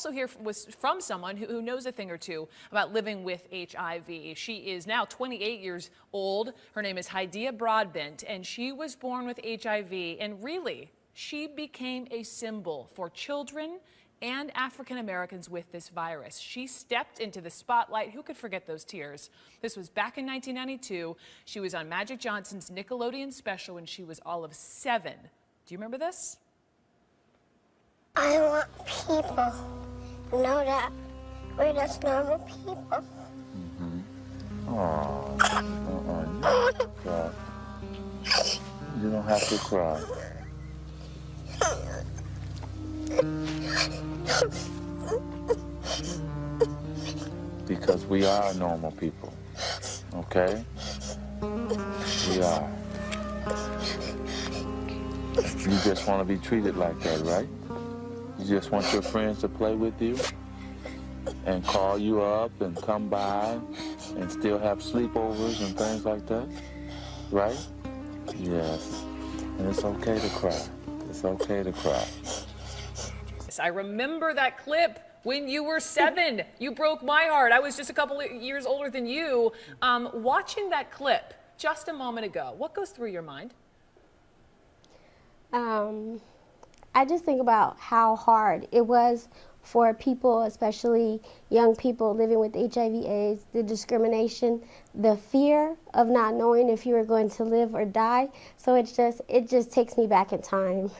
also hear from someone who knows a thing or two about living with HIV. She is now 28 years old. Her name is Hadiya Broadbent, and she was born with HIV. And really, she became a symbol for children and African Americans with this virus. She stepped into the spotlight. Who could forget those tears? This was back in 1992. She was on Magic Johnson's Nickelodeon special when she was all of 7. Do you remember this? I want people to know that we're just normal people. You don't have to cry. Because we are normal people, okay? We are. You just want to be treated like that, right? You just want your friends to play with you and call you up and come by and still have sleepovers and things like that, right? Yes. And it's okay to cry. It's okay to cry. I remember that clip when you were 7. You broke my heart. I was just a couple of years older than you. Watching that clip just a moment ago, what goes through your mind? I just think about how hard it was for people, especially young people living with HIV/AIDS, the discrimination, the fear of not knowing if you were going to live or die. So it just takes me back in time.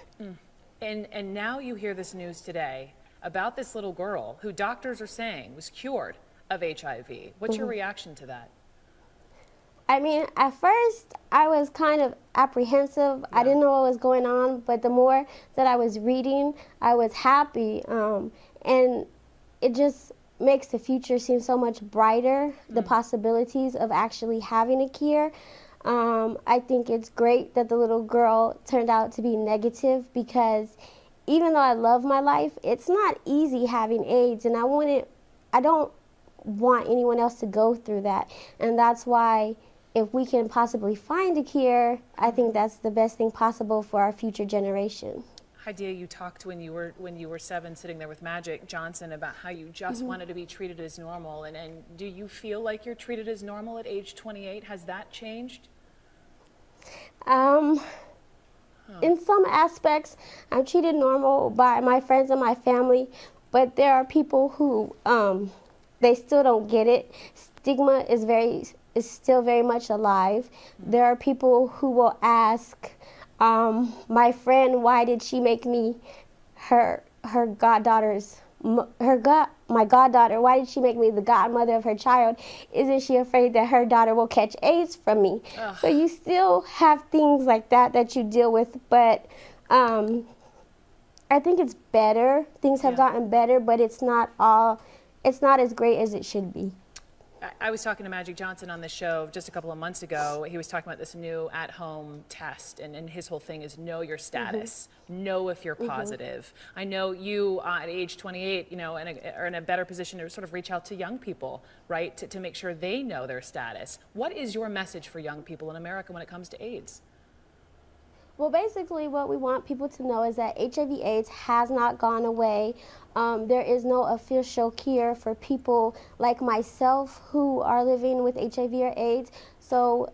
And now you hear this news today about this little girl who doctors are saying was cured of HIV. What's your reaction to that? I mean, at first, I was kind of apprehensive. I didn't know what was going on, but the more that I was reading, I was happy. And it just makes the future seem so much brighter, the possibilities of actually having a cure. I think it's great that the little girl turned out to be negative, because even though I love my life, it's not easy having AIDS, and I don't want anyone else to go through that. And that's why, if we can possibly find a cure, I think that's the best thing possible for our future generation. Hadiya, you talked when you were 7, sitting there with Magic Johnson, about how you just wanted to be treated as normal. And do you feel like you're treated as normal at age 28? Has that changed? In some aspects, I'm treated normal by my friends and my family, but there are people who they still don't get it. Stigma is still very much alive. There are people who will ask my friend, why did she make me my goddaughter, why did she make me the godmother of her child? Isn't she afraid that her daughter will catch AIDS from me? So you still have things like that you deal with, but I think it's better. Things have gotten better, but it's not as great as it should be. I was talking to Magic Johnson on the show just a couple of months ago. He was talking about this new at-home test, and his whole thing is know your status, know if you're positive. I know you at age 28, are in a better position to sort of reach out to young people, right, to make sure they know their status. What is your message for young people in America when it comes to AIDS? Well, basically what we want people to know is that HIV/AIDS has not gone away. There is no official cure for people like myself who are living with HIV or AIDS. So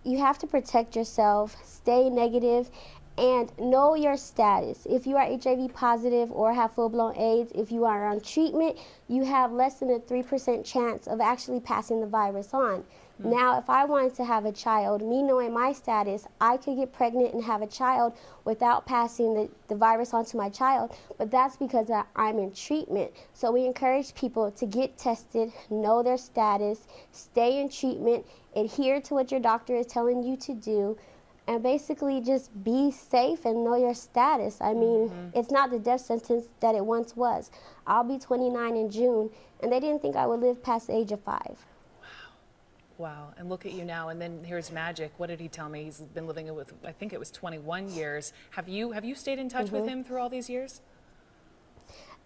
you have to protect yourself, stay negative, and know your status. If you are HIV positive or have full-blown AIDS, if you are on treatment, you have less than a 3% chance of actually passing the virus on. Now, if I wanted to have a child, me knowing my status, I could get pregnant and have a child without passing the virus on to my child, but that's because I'm in treatment. So we encourage people to get tested, know their status, stay in treatment, adhere to what your doctor is telling you to do, and basically just be safe and know your status. I mean, it's not the death sentence that it once was. I'll be 29 in June, and they didn't think I would live past the age of 5. Wow, and look at you now. And then here's Magic. What did he tell me? He's been living with, I think it was 21 years. Have you stayed in touch with him through all these years?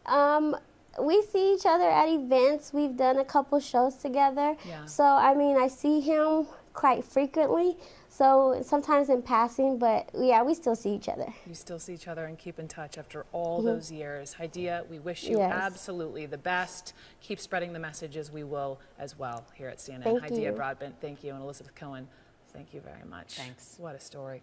We see each other at events. We've done a couple shows together. Yeah. So, I mean, I see him quite frequently. So sometimes in passing, but yeah, we still see each other. You still see each other and keep in touch after all those years. Haidia, we wish you absolutely the best. Keep spreading the message as we will as well here at CNN. Thank Haidia you. Broadbent, thank you. And Elizabeth Cohen, thank you very much. Thanks. What a story.